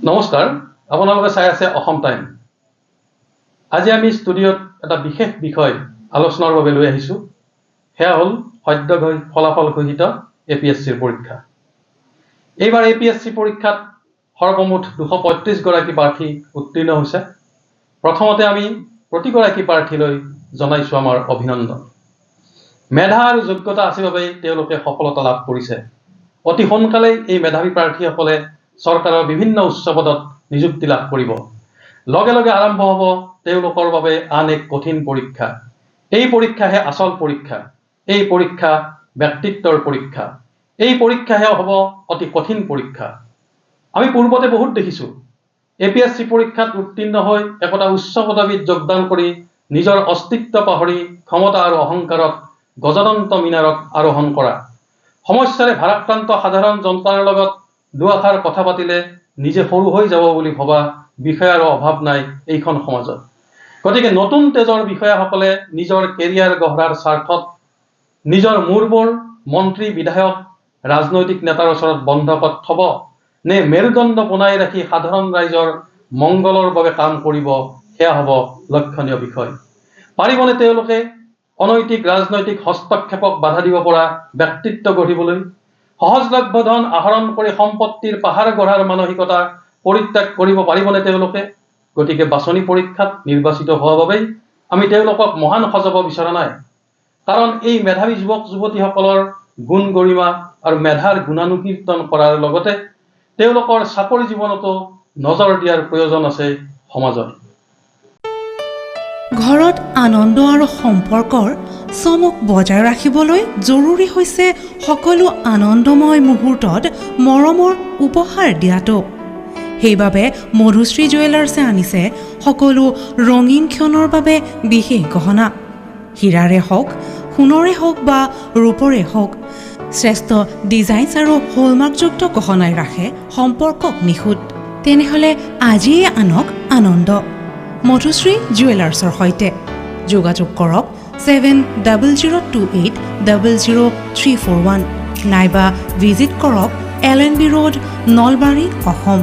নমস্কাৰ, আপোনালোকে চাই আছে অসম টাইম। আজি আমি ষ্টুডিঅ'ত এটা বিশেষ বিষয় আলোচনাৰ বাবে লৈ আহিছোঁ। সেয়া হ'ল সদ্য ফলাফল ঘোষিত APSCৰ পৰীক্ষা। এইবাৰ APSC পৰীক্ষাত সৰ্বমুঠ 235 গৰাকী প্ৰাৰ্থী উত্তীৰ্ণ হৈছে। প্ৰথমতে আমি প্ৰতিগৰাকী প্ৰাৰ্থীলৈ জনাইছোঁ আমাৰ অভিনন্দন। মেধা আৰু যোগ্যতা আছে বাবে তেওঁলোকে সফলতা লাভ কৰিছে। অতি সোনকালেই এই মেধাৱী প্ৰাৰ্থীসকলে চৰকাৰৰ বিভিন্ন উচ্চ পদত নিযুক্তি লাভ কৰিব। লগে লগে আৰম্ভ হ'ব তেওঁলোকৰ বাবে আন এক কঠিন পৰীক্ষা। এই পৰীক্ষাহে আচল পৰীক্ষা। এই পৰীক্ষা ব্যক্তিত্বৰ পৰীক্ষা। এই পৰীক্ষাহে হ'ব অতি কঠিন পৰীক্ষা। আমি পূৰ্বতে বহুত দেখিছোঁ APSC পৰীক্ষাত উত্তীৰ্ণ হৈ একোটা উচ্চ পদবীত যোগদান কৰি নিজৰ অস্তিত্ব পাহৰি ক্ষমতা আৰু অহংকাৰত গজদন্ত মিনাৰত আৰোহণ কৰা। সমস্যাৰে ভাৰাক্ৰান্ত সাধাৰণ জনতাৰ লগত দুআষাৰ কথা পাতিলে নিজে সৰু হৈ যাব বুলি ভবা বিষয়াৰ অভাৱ নাই এইখন সমাজত। গতিকে নতুন তেজৰ বিষয়াসকলে নিজৰ কেৰিয়াৰ গঢ়াৰ স্বাৰ্থত নিজৰ মূৰবোৰ মন্ত্ৰী বিধায়ক ৰাজনৈতিক নেতাৰ ওচৰত বন্ধকত থব নে মেৰুদণ্ড বনাই ৰাখি সাধাৰণ ৰাইজৰ মংগলৰ বাবে কাম কৰিব, সেয়া হ'ব লক্ষণীয় বিষয়। পাৰিবনে তেওঁলোকে অনৈতিক ৰাজনৈতিক হস্তক্ষেপক বাধা দিব পৰা ব্যক্তিত্ব গঢ়িবলৈ? সহজলভ্য ধন আহৰণ কৰি সম্পত্তিৰ পাহাৰ গঢ়াৰ মানসিকতা পৰিত্যাগ কৰিব পাৰিবনে তেওঁলোকে? গতিকে বাছনি পৰীক্ষাত নিৰ্বাচিত হোৱা বাবেই আমি তেওঁলোকক মহান সজাব বিচৰা নাই। কাৰণ এই মেধাৱী যুৱক যুৱতীসকলৰ গুণ গৰিমা আৰু মেধাৰ গুণানুকীৰ্তন কৰাৰ লগতে তেওঁলোকৰ চাকৰি জীৱনতো নজৰ দিয়াৰ প্ৰয়োজন আছে সমাজত। ঘৰত আনন্দ আৰু সম্পৰ্কৰ চমক বজাই ৰাখিবলৈ জৰুৰী হৈছে সকলো আনন্দময় মুহূৰ্তত মৰমৰ উপহাৰ দিয়াটো। সেইবাবে মধুশ্ৰী জুৱেলাৰ্ছে আনিছে সকলো ৰঙীন ক্ষণৰ বাবে বিশেষ গহনা। হীৰাৰে হওক, সোণৰে হওক বা ৰূপৰে হওক, শ্ৰেষ্ঠ ডিজাইনছ আৰু হলমাৰ্কযুক্ত গহনাই ৰাখে সম্পৰ্কক নিখুঁত। তেনেহ'লে আজিয়ে আনক আনন্দ মধুশ্ৰী জুৱেলাৰ্ছৰ সৈতে। যোগাযোগ কৰক 7002800341 নাইবা ভিজিট কৰক LNB ৰোড, নলবাৰী, অসম।